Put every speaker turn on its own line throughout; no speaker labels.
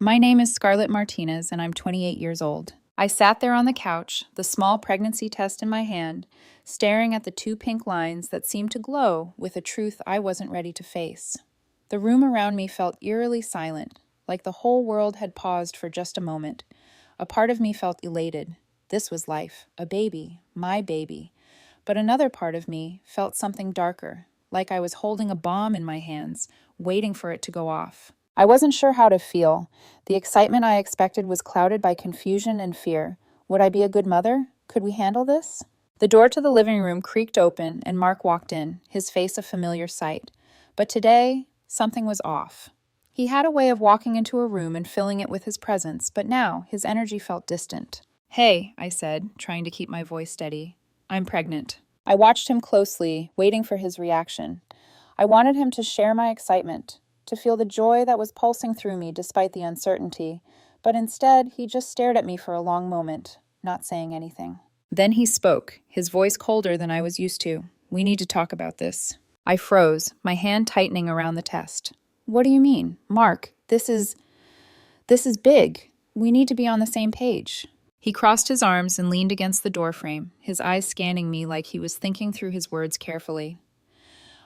My name is Scarlett Martinez, and I'm 28 years old. I sat there on the couch, the small pregnancy test in my hand, staring at the two pink lines that seemed to glow with a truth I wasn't ready to face. The room around me felt eerily silent, like the whole world had paused for just a moment. A part of me felt elated. This was life, a baby, my baby. But another part of me felt something darker, like I was holding a bomb in my hands, waiting for it to go off. I wasn't sure how to feel. The excitement I expected was clouded by confusion and fear. Would I be a good mother? Could we handle this? The door to the living room creaked open, and Mark walked in, his face a familiar sight. But today, something was off. He had a way of walking into a room and filling it with his presence, but now his energy felt distant. "Hey," I said, trying to keep my voice steady. "I'm pregnant." I watched him closely, waiting for his reaction. I wanted him to share my excitement, to feel the joy that was pulsing through me despite the uncertainty, but instead he just stared at me for a long moment, not saying anything. Then he spoke, his voice colder than I was used to. "We need to talk about this." I froze, my hand tightening around the test. "What do you mean? Mark, this is big. We need to be on the same page." He crossed his arms and leaned against the doorframe, his eyes scanning me like he was thinking through his words carefully.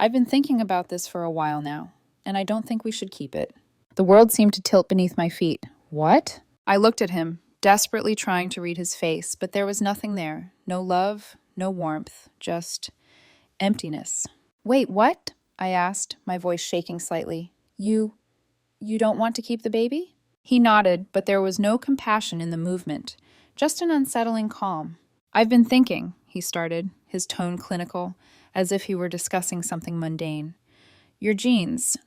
"I've been thinking about this for a while now, and I don't think we should keep it." The world seemed to tilt beneath my feet. "What?" I looked at him, desperately trying to read his face, but there was nothing there. No love, no warmth, just emptiness. "Wait, what?" I asked, my voice shaking slightly. You don't want to keep the baby?" He nodded, but there was no compassion in the movement, just an unsettling calm. "I've been thinking," he started, his tone clinical, as if he were discussing something mundane. "Your genes,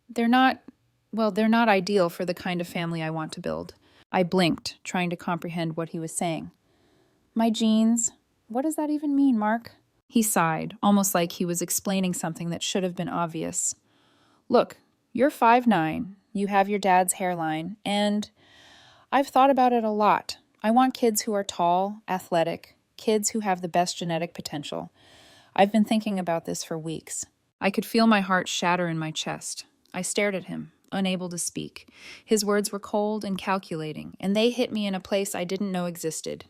they're not ideal for the kind of family I want to build." I blinked, trying to comprehend what he was saying. "My genes? What does that even mean, Mark?" He sighed, almost like he was explaining something that should have been obvious. "Look, you're 5'9", you have your dad's hairline, and I've thought about it a lot. I want kids who are tall, athletic, kids who have the best genetic potential. I've been thinking about this for weeks." I could feel my heart shatter in my chest. I stared at him, unable to speak. His words were cold and calculating, and they hit me in a place I didn't know existed.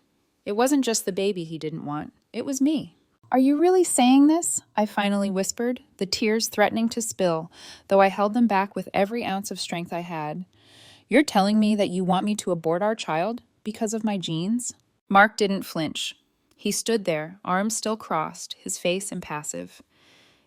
It wasn't just the baby he didn't want. It was me. "Are you really saying this?" I finally whispered, the tears threatening to spill, though I held them back with every ounce of strength I had. "You're telling me that you want me to abort our child because of my genes?" Mark didn't flinch. He stood there, arms still crossed, his face impassive.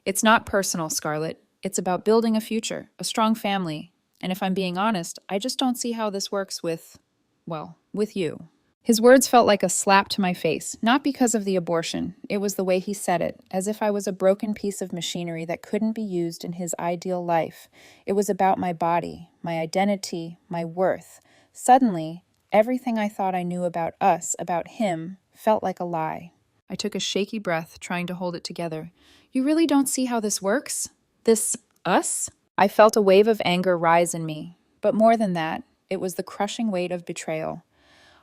"It's not personal, Scarlett. It's about building a future, a strong family. And if I'm being honest, I just don't see how this works with you." His words felt like a slap to my face, not because of the abortion. It was the way he said it, as if I was a broken piece of machinery that couldn't be used in his ideal life. It was about my body, my identity, my worth. Suddenly, everything I thought I knew about us, about him, felt like a lie. I took a shaky breath, trying to hold it together. "You really don't see how this works? This us?" I felt a wave of anger rise in me, but more than that, it was the crushing weight of betrayal.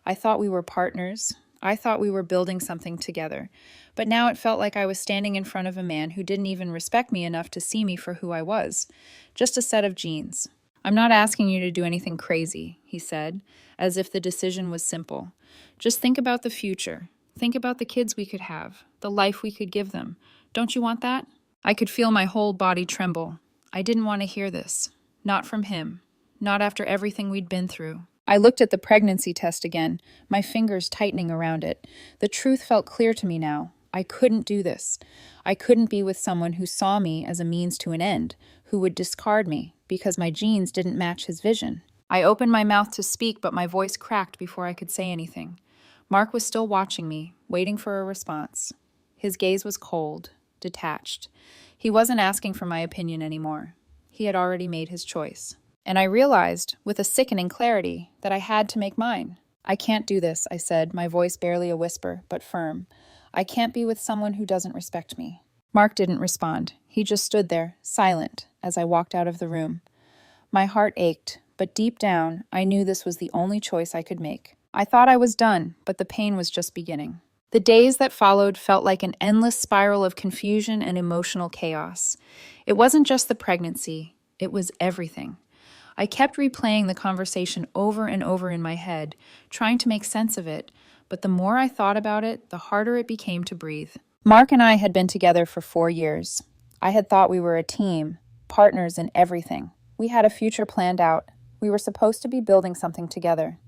I thought we were partners. I thought we were building something together. But now it felt like I was standing in front of a man who didn't even respect me enough to see me for who I was. Just a set of genes. "I'm not asking you to do anything crazy," he said, as if the decision was simple. "Just think about the future. Think about the kids we could have, the life we could give them. Don't you want that?" I could feel my whole body tremble. I didn't want to hear this. Not from him. Not after everything we'd been through. I looked at the pregnancy test again, my fingers tightening around it. The truth felt clear to me now. I couldn't do this. I couldn't be with someone who saw me as a means to an end, who would discard me because my genes didn't match his vision. I opened my mouth to speak, but my voice cracked before I could say anything. Mark was still watching me, waiting for a response. His gaze was cold, detached. He wasn't asking for my opinion anymore. He had already made his choice. And I realized, with a sickening clarity, that I had to make mine. "I can't do this," I said, my voice barely a whisper, but firm. "I can't be with someone who doesn't respect me." Mark didn't respond. He just stood there, silent, as I walked out of the room. My heart ached, but deep down, I knew this was the only choice I could make. I thought I was done, but the pain was just beginning. The days that followed felt like an endless spiral of confusion and emotional chaos. It wasn't just the pregnancy, it was everything. I kept replaying the conversation over and over in my head, trying to make sense of it, but the more I thought about it, the harder it became to breathe. Mark and I had been together for 4 years. I had thought we were a team, partners in everything. We had a future planned out. We were supposed to be building something together.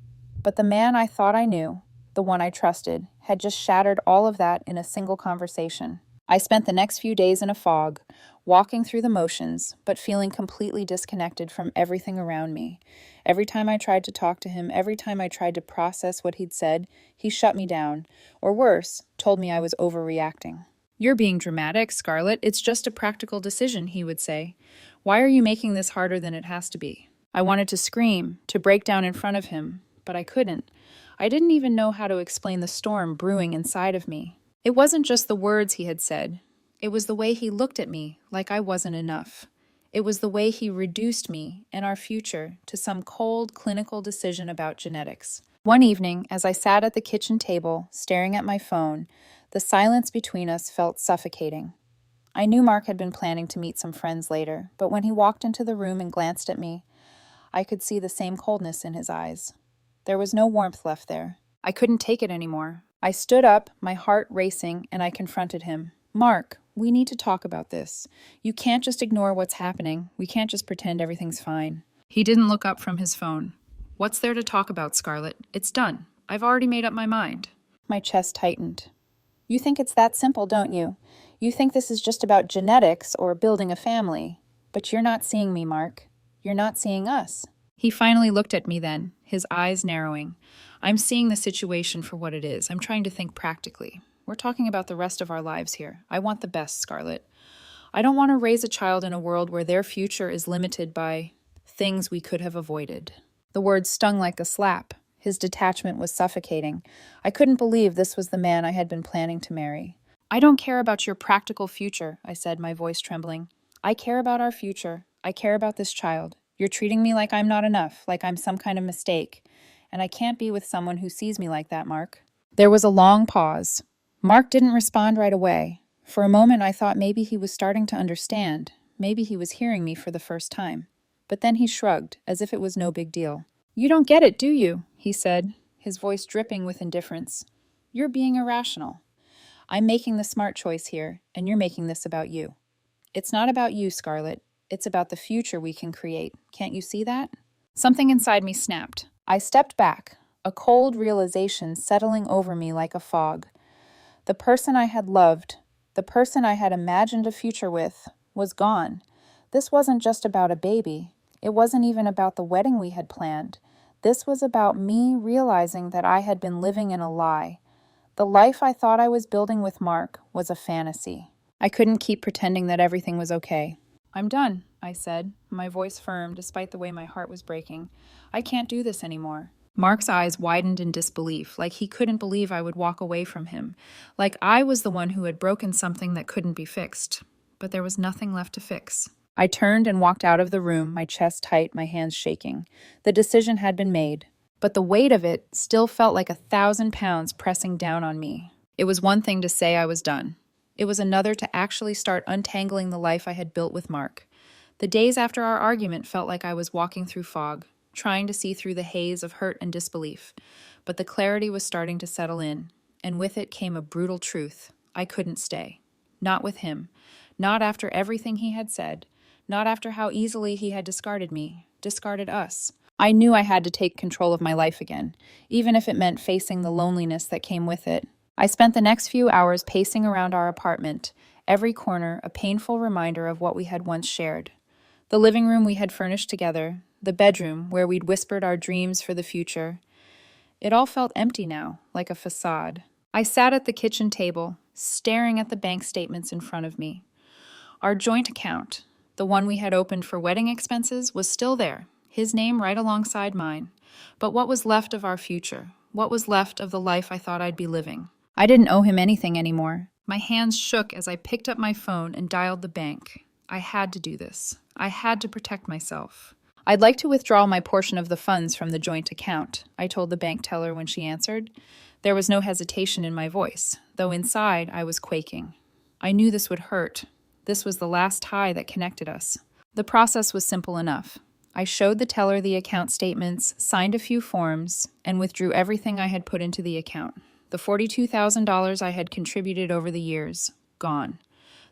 But the man I thought I knew, the one I trusted, had just shattered all of that in a single conversation. I spent the next few days in a fog, walking through the motions, but feeling completely disconnected from everything around me. Every time I tried to talk to him, every time I tried to process what he'd said, he shut me down, or worse, told me I was overreacting. "You're being dramatic, Scarlett. It's just a practical decision," he would say. "Why are you making this harder than it has to be?" I wanted to scream, to break down in front of him, but I couldn't. I didn't even know how to explain the storm brewing inside of me. It wasn't just the words he had said. It was the way he looked at me like I wasn't enough. It was the way he reduced me and our future to some cold, clinical decision about genetics. One evening, as I sat at the kitchen table, staring at my phone, the silence between us felt suffocating. I knew Mark had been planning to meet some friends later, but when he walked into the room and glanced at me, I could see the same coldness in his eyes. There was no warmth left there. I couldn't take it anymore. I stood up, my heart racing, and I confronted him. "Mark, we need to talk about this. You can't just ignore what's happening. We can't just pretend everything's fine." He didn't look up from his phone. "What's there to talk about, Scarlett? It's done. I've already made up my mind." My chest tightened. "You think it's that simple, don't you? You think this is just about genetics or building a family. But you're not seeing me, Mark. You're not seeing us." He finally looked at me then, his eyes narrowing. "I'm seeing the situation for what it is. I'm trying to think practically. We're talking about the rest of our lives here. I want the best, Scarlett. I don't want to raise a child in a world where their future is limited by things we could have avoided." The words stung like a slap. His detachment was suffocating. I couldn't believe this was the man I had been planning to marry. "I don't care about your practical future," I said, my voice trembling. "I care about our future. I care about this child. You're treating me like I'm not enough, like I'm some kind of mistake. And I can't be with someone who sees me like that, Mark." There was a long pause. Mark didn't respond right away. For a moment, I thought maybe he was starting to understand. Maybe he was hearing me for the first time. But then he shrugged, as if it was no big deal. "You don't get it, do you?" he said, his voice dripping with indifference. "You're being irrational. I'm making the smart choice here, and you're making this about you. It's not about you, Scarlett. It's about the future we can create. Can't you see that?" Something inside me snapped. I stepped back, a cold realization settling over me like a fog. The person I had loved, the person I had imagined a future with, was gone. This wasn't just about a baby. It wasn't even about the wedding we had planned. This was about me realizing that I had been living in a lie. The life I thought I was building with Mark was a fantasy. I couldn't keep pretending that everything was okay. "I'm done," I said, my voice firm despite the way my heart was breaking. "I can't do this anymore." Mark's eyes widened in disbelief, like he couldn't believe I would walk away from him, like I was the one who had broken something that couldn't be fixed. But there was nothing left to fix. I turned and walked out of the room, my chest tight, my hands shaking. The decision had been made, but the weight of it still felt like 1,000 pounds pressing down on me. It was one thing to say I was done. It was another to actually start untangling the life I had built with Mark. The days after our argument felt like I was walking through fog, trying to see through the haze of hurt and disbelief. But the clarity was starting to settle in, and with it came a brutal truth. I couldn't stay. Not with him. Not after everything he had said. Not after how easily he had discarded me, discarded us. I knew I had to take control of my life again, even if it meant facing the loneliness that came with it. I spent the next few hours pacing around our apartment, every corner a painful reminder of what we had once shared. The living room we had furnished together, the bedroom where we'd whispered our dreams for the future. It all felt empty now, like a facade. I sat at the kitchen table, staring at the bank statements in front of me. Our joint account, the one we had opened for wedding expenses, was still there, his name right alongside mine. But what was left of our future? What was left of the life I thought I'd be living? I didn't owe him anything anymore. My hands shook as I picked up my phone and dialed the bank. I had to do this. I had to protect myself. "I'd like to withdraw my portion of the funds from the joint account," I told the bank teller when she answered. There was no hesitation in my voice, though inside I was quaking. I knew this would hurt. This was the last tie that connected us. The process was simple enough. I showed the teller the account statements, signed a few forms, and withdrew everything I had put into the account. The $42,000 I had contributed over the years, gone.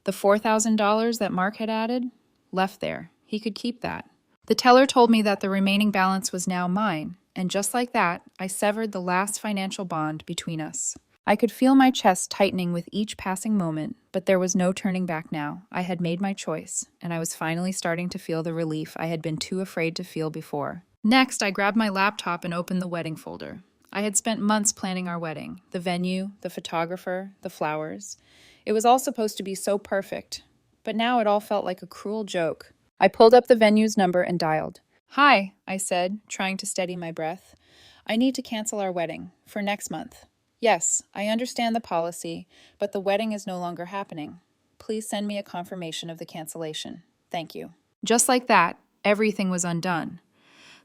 The $4,000 that Mark had added, left there. He could keep that. The teller told me that the remaining balance was now mine, and just like that, I severed the last financial bond between us. I could feel my chest tightening with each passing moment, but there was no turning back now. I had made my choice, and I was finally starting to feel the relief I had been too afraid to feel before. Next, I grabbed my laptop and opened the wedding folder. I had spent months planning our wedding, the venue, the photographer, the flowers. It was all supposed to be so perfect, but now it all felt like a cruel joke. I pulled up the venue's number and dialed. "Hi," I said, trying to steady my breath. "I need to cancel our wedding for next month. Yes, I understand the policy, but the wedding is no longer happening. Please send me a confirmation of the cancellation. Thank you." Just like that, everything was undone.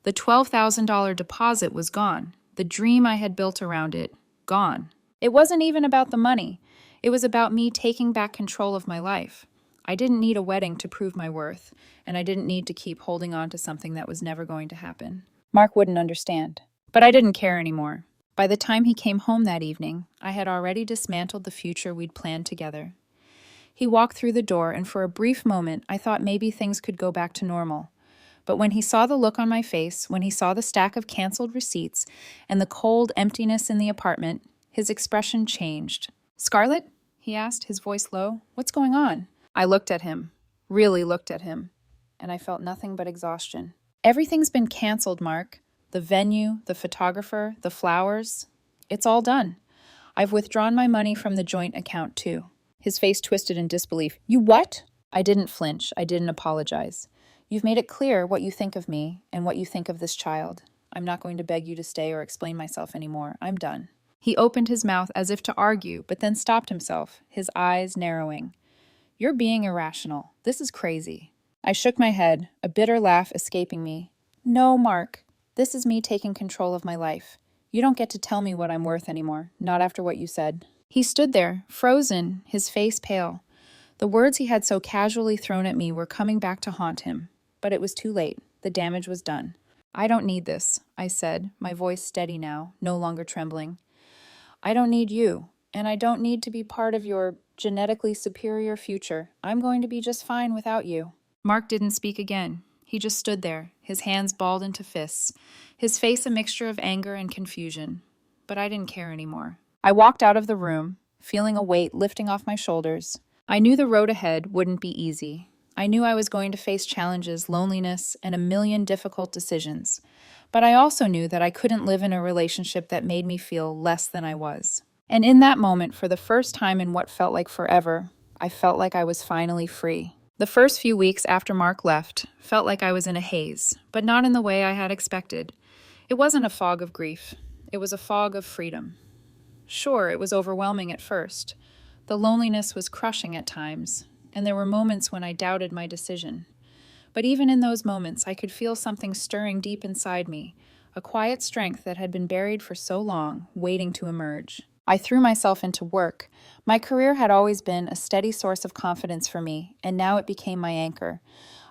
The $12,000 deposit was gone. The dream I had built around it, gone. It wasn't even about the money. It was about me taking back control of my life. I didn't need a wedding to prove my worth, and I didn't need to keep holding on to something that was never going to happen. Mark wouldn't understand, but I didn't care anymore. By the time he came home that evening, I had already dismantled the future we'd planned together. He walked through the door, and for a brief moment, I thought maybe things could go back to normal. But when he saw the look on my face, when he saw the stack of canceled receipts, and the cold emptiness in the apartment, his expression changed. "Scarlett?" he asked, his voice low. "What's going on?" I looked at him, really looked at him, and I felt nothing but exhaustion. "Everything's been canceled, Mark. The venue, the photographer, the flowers. It's all done. I've withdrawn my money from the joint account, too." His face twisted in disbelief. "You what?" I didn't flinch. I didn't apologize. "You've made it clear what you think of me and what you think of this child. I'm not going to beg you to stay or explain myself anymore. I'm done." He opened his mouth as if to argue, but then stopped himself, his eyes narrowing. "You're being irrational. This is crazy." I shook my head, a bitter laugh escaping me. "No, Mark. This is me taking control of my life. You don't get to tell me what I'm worth anymore, not after what you said." He stood there, frozen, his face pale. The words he had so casually thrown at me were coming back to haunt him. But it was too late. The damage was done. "I don't need this," I said, my voice steady now, no longer trembling. "I don't need you, and I don't need to be part of your genetically superior future. I'm going to be just fine without you." Mark didn't speak again. He just stood there, his hands balled into fists, his face a mixture of anger and confusion. But I didn't care anymore. I walked out of the room, feeling a weight lifting off my shoulders. I knew the road ahead wouldn't be easy. I knew I was going to face challenges, loneliness, and a million difficult decisions. But I also knew that I couldn't live in a relationship that made me feel less than I was. And in that moment, for the first time in what felt like forever, I felt like I was finally free. The first few weeks after Mark left felt like I was in a haze, but not in the way I had expected. It wasn't a fog of grief. It was a fog of freedom. Sure, it was overwhelming at first. The loneliness was crushing at times, and there were moments when I doubted my decision. But even in those moments, I could feel something stirring deep inside me, a quiet strength that had been buried for so long, waiting to emerge. I threw myself into work. My career had always been a steady source of confidence for me, and now it became my anchor.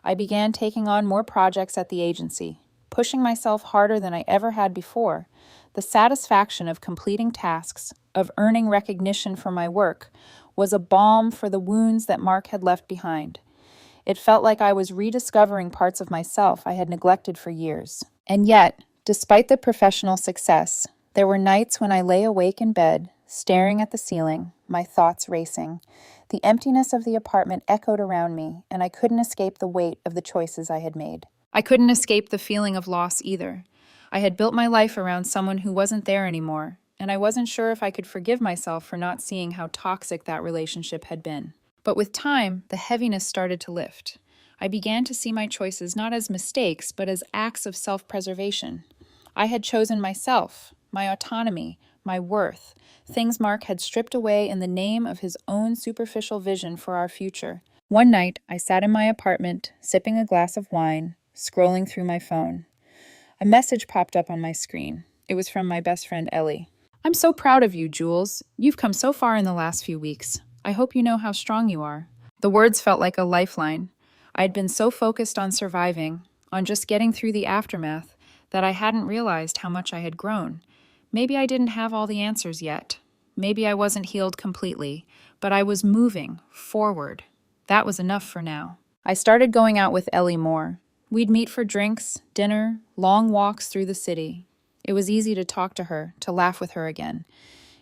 I began taking on more projects at the agency, pushing myself harder than I ever had before. The satisfaction of completing tasks, of earning recognition for my work, was a balm for the wounds that Mark had left behind. It felt like I was rediscovering parts of myself I had neglected for years. And yet, despite the professional success, there were nights when I lay awake in bed, staring at the ceiling, my thoughts racing. The emptiness of the apartment echoed around me, and I couldn't escape the weight of the choices I had made. I couldn't escape the feeling of loss either. I had built my life around someone who wasn't there anymore, and I wasn't sure if I could forgive myself for not seeing how toxic that relationship had been. But with time, the heaviness started to lift. I began to see my choices not as mistakes, but as acts of self-preservation. I had chosen myself, my autonomy, my worth, things Mark had stripped away in the name of his own superficial vision for our future. One night, I sat in my apartment, sipping a glass of wine, scrolling through my phone. A message popped up on my screen. It was from my best friend, Ellie. "I'm so proud of you, Jules. You've come so far in the last few weeks. I hope you know how strong you are." The words felt like a lifeline. I had been so focused on surviving, on just getting through the aftermath, that I hadn't realized how much I had grown. Maybe I didn't have all the answers yet. Maybe I wasn't healed completely, but I was moving forward. That was enough for now. I started going out with Ellie more. We'd meet for drinks, dinner, long walks through the city. It was easy to talk to her, to laugh with her again.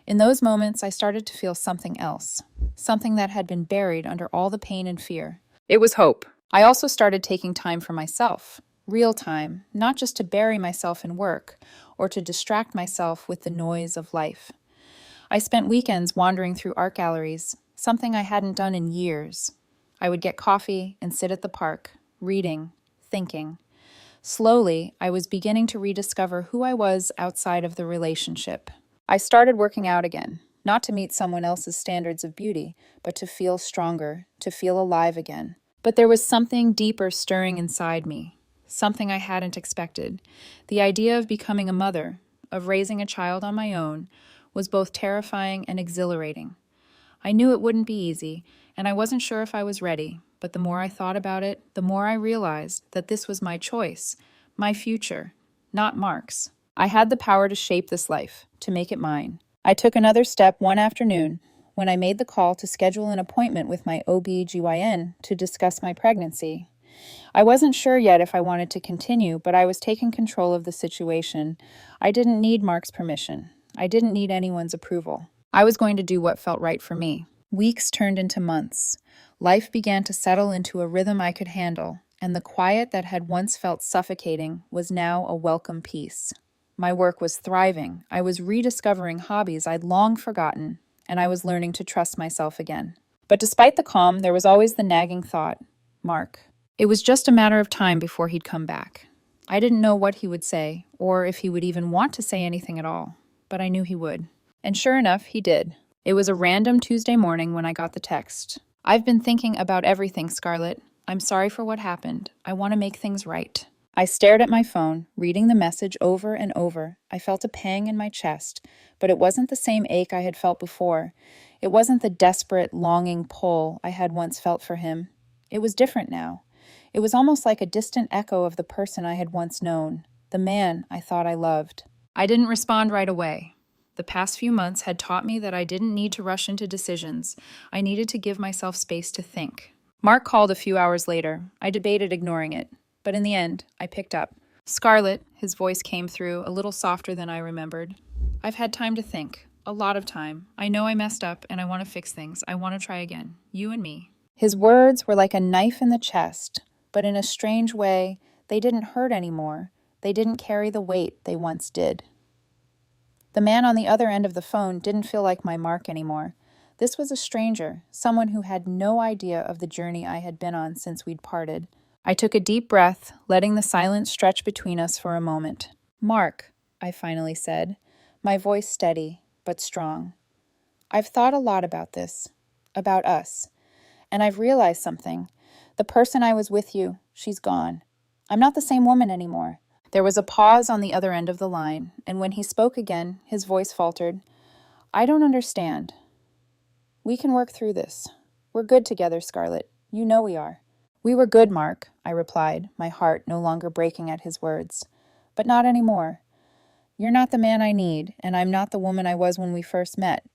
In those moments, I started to feel something else, something that had been buried under all the pain and fear. It was hope. I also started taking time for myself, real time, not just to bury myself in work or to distract myself with the noise of life. I spent weekends wandering through art galleries, something I hadn't done in years. I would get coffee and sit at the park, reading, thinking. Slowly, I was beginning to rediscover who I was outside of the relationship. I started working out again, not to meet someone else's standards of beauty, but to feel stronger, to feel alive again. But there was something deeper stirring inside me, something I hadn't expected. The idea of becoming a mother, of raising a child on my own, was both terrifying and exhilarating. I knew it wouldn't be easy, and I wasn't sure if I was ready, but the more I thought about it, the more I realized that this was my choice, my future, not Mark's. I had the power to shape this life, to make it mine. I took another step one afternoon when I made the call to schedule an appointment with my OB/GYN to discuss my pregnancy. I wasn't sure yet if I wanted to continue, but I was taking control of the situation. I didn't need Mark's permission. I didn't need anyone's approval. I was going to do what felt right for me. Weeks turned into months. Life began to settle into a rhythm I could handle, and the quiet that had once felt suffocating was now a welcome peace. My work was thriving. I was rediscovering hobbies I'd long forgotten, and I was learning to trust myself again. But despite the calm, there was always the nagging thought, Mark. It was just a matter of time before he'd come back. I didn't know what he would say, or if he would even want to say anything at all, but I knew he would. And sure enough, he did. It was a random Tuesday morning when I got the text. I've been thinking about everything, Scarlett. I'm sorry for what happened. I want to make things right. I stared at my phone, reading the message over and over. I felt a pang in my chest, but it wasn't the same ache I had felt before. It wasn't the desperate, longing pull I had once felt for him. It was different now. It was almost like a distant echo of the person I had once known, the man I thought I loved. I didn't respond right away. The past few months had taught me that I didn't need to rush into decisions. I needed to give myself space to think. Mark called a few hours later. I debated ignoring it, but in the end, I picked up. Scarlett, his voice came through, a little softer than I remembered. I've had time to think, a lot of time. I know I messed up and I want to fix things. I want to try again. You and me. His words were like a knife in the chest, but in a strange way, they didn't hurt anymore. They didn't carry the weight they once did. The man on the other end of the phone didn't feel like my Mark anymore. This was a stranger, someone who had no idea of the journey I had been on since we'd parted. I took a deep breath, letting the silence stretch between us for a moment. Mark, I finally said, my voice steady, but strong. I've thought a lot about this, about us, and I've realized something. The person I was with you, she's gone. I'm not the same woman anymore. There was a pause on the other end of the line, and when he spoke again, his voice faltered. I don't understand. We can work through this. We're good together, Scarlett. You know we are. We were good, Mark, I replied, my heart no longer breaking at his words. But not anymore. You're not the man I need, and I'm not the woman I was when we first met.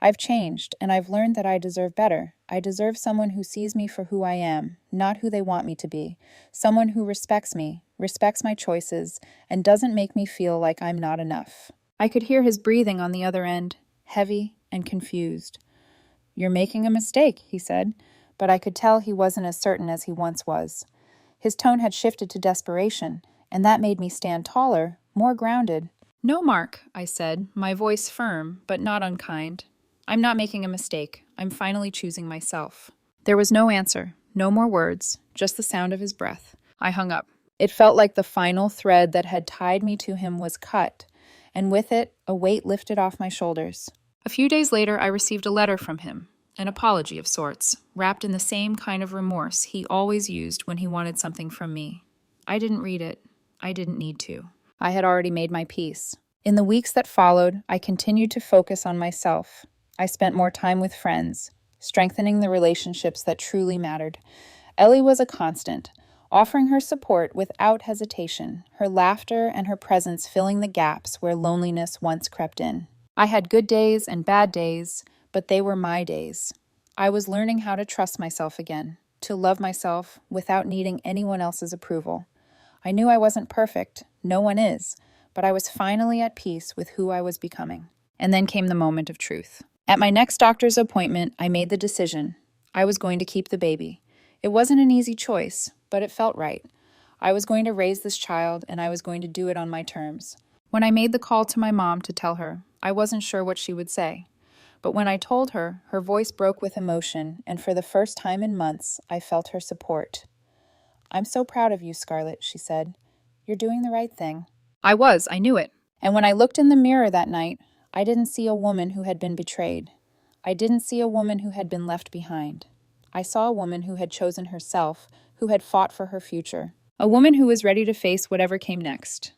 I've changed, and I've learned that I deserve better. I deserve someone who sees me for who I am, not who they want me to be. Someone who respects me, respects my choices, and doesn't make me feel like I'm not enough. I could hear his breathing on the other end, heavy and confused. You're making a mistake, he said, but I could tell he wasn't as certain as he once was. His tone had shifted to desperation, and that made me stand taller, more grounded. No, Mark, I said, my voice firm, but not unkind. I'm not making a mistake. I'm finally choosing myself. There was no answer, no more words, just the sound of his breath. I hung up. It felt like the final thread that had tied me to him was cut, and with it, a weight lifted off my shoulders. A few days later, I received a letter from him, an apology of sorts, wrapped in the same kind of remorse he always used when he wanted something from me. I didn't read it. I didn't need to. I had already made my peace. In the weeks that followed, I continued to focus on myself. I spent more time with friends, strengthening the relationships that truly mattered. Ellie was a constant, offering her support without hesitation, her laughter and her presence filling the gaps where loneliness once crept in. I had good days and bad days, but they were my days. I was learning how to trust myself again, to love myself without needing anyone else's approval. I knew I wasn't perfect, no one is, but I was finally at peace with who I was becoming. And then came the moment of truth. At my next doctor's appointment, I made the decision. I was going to keep the baby. It wasn't an easy choice, but it felt right. I was going to raise this child, and I was going to do it on my terms. When I made the call to my mom to tell her, I wasn't sure what she would say. But when I told her, her voice broke with emotion, and for the first time in months, I felt her support. "I'm so proud of you, Scarlett," she said. "You're doing the right thing." I knew it. And when I looked in the mirror that night, I didn't see a woman who had been betrayed. I didn't see a woman who had been left behind. I saw a woman who had chosen herself, who had fought for her future. A woman who was ready to face whatever came next.